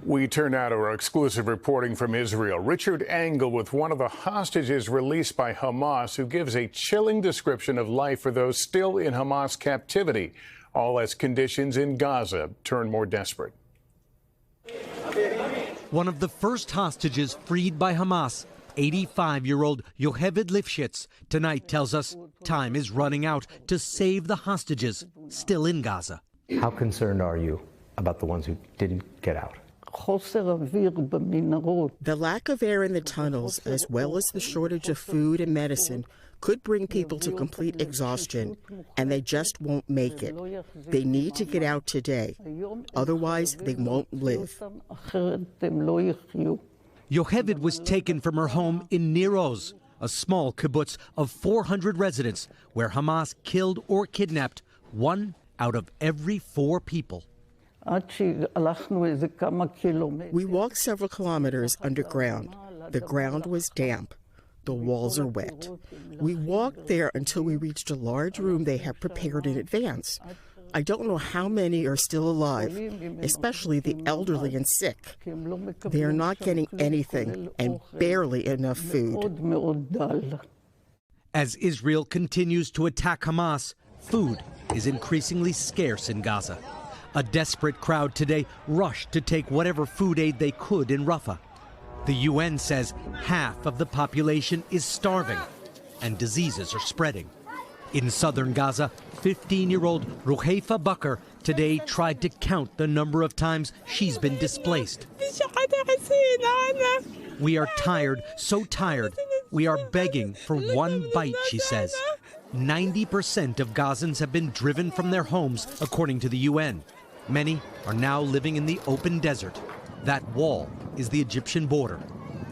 We turn now to our exclusive reporting from Israel. Richard Engel with one of the hostages released by Hamas, who gives a chilling description of life for those still in Hamas captivity, all as conditions in Gaza turn more desperate. One of the first hostages freed by Hamas, 85-year-old Yocheved Lifshitz, tonight tells us time is running out to save the hostages still in Gaza. How concerned are you about the ones who didn't get out? The lack of air in the tunnels, as well as the shortage of food and medicine, could bring people to complete exhaustion, and they just won't make it. They need to get out today. Otherwise, they won't live. Yocheved was taken from her home in Nir Oz, a small kibbutz of 400 residents, where Hamas killed or kidnapped 1 out of every 4 people. We walked several kilometers underground. The ground was damp. The walls are wet. We walked there until we reached a large room they had prepared in advance. I don't know how many are still alive, especially the elderly and sick. They are not getting anything and barely enough food. As Israel continues to attack Hamas, food is increasingly scarce in Gaza. A desperate crowd today rushed to take whatever food aid they could in Rafah. The UN says half of the population is starving and diseases are spreading. In southern Gaza, 15-year-old Ruheifa Bakr today tried to count the number of times she's been displaced. We are tired, so tired, we are begging for one bite, she says. 90% of Gazans have been driven from their homes, according to the UN. Many are now living in the open desert. That wall is the Egyptian border,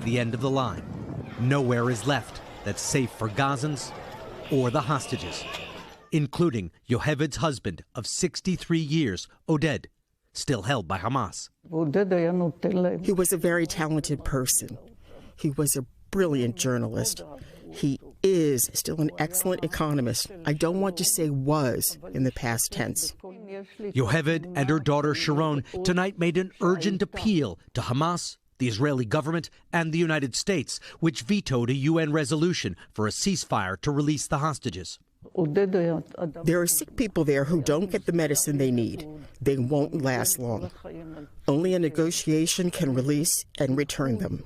the end of the line. Nowhere is left that's safe for Gazans or the hostages, including Yocheved's husband of 63 years, Oded, still held by Hamas. He was a very talented person. He was a brilliant journalist. He is still an excellent economist. I don't want to say was in the past tense. Yocheved and her daughter Sharon tonight made an urgent appeal to Hamas, the Israeli government, and the United States, which vetoed a UN resolution for a ceasefire to release the hostages. There are sick people there who don't get the medicine they need. They won't last long. Only a negotiation can release and return them.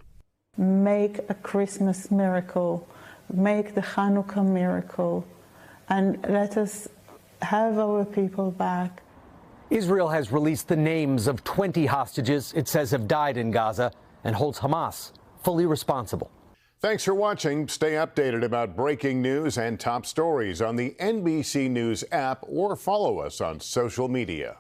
Make a Christmas miracle. Make the Hanukkah miracle, and let us have our people back. Israel has released the names of 20 hostages it says have died in Gaza and holds Hamas fully responsible. Thanks for watching. Stay updated about breaking news and top stories on the NBC News app or follow us on social media.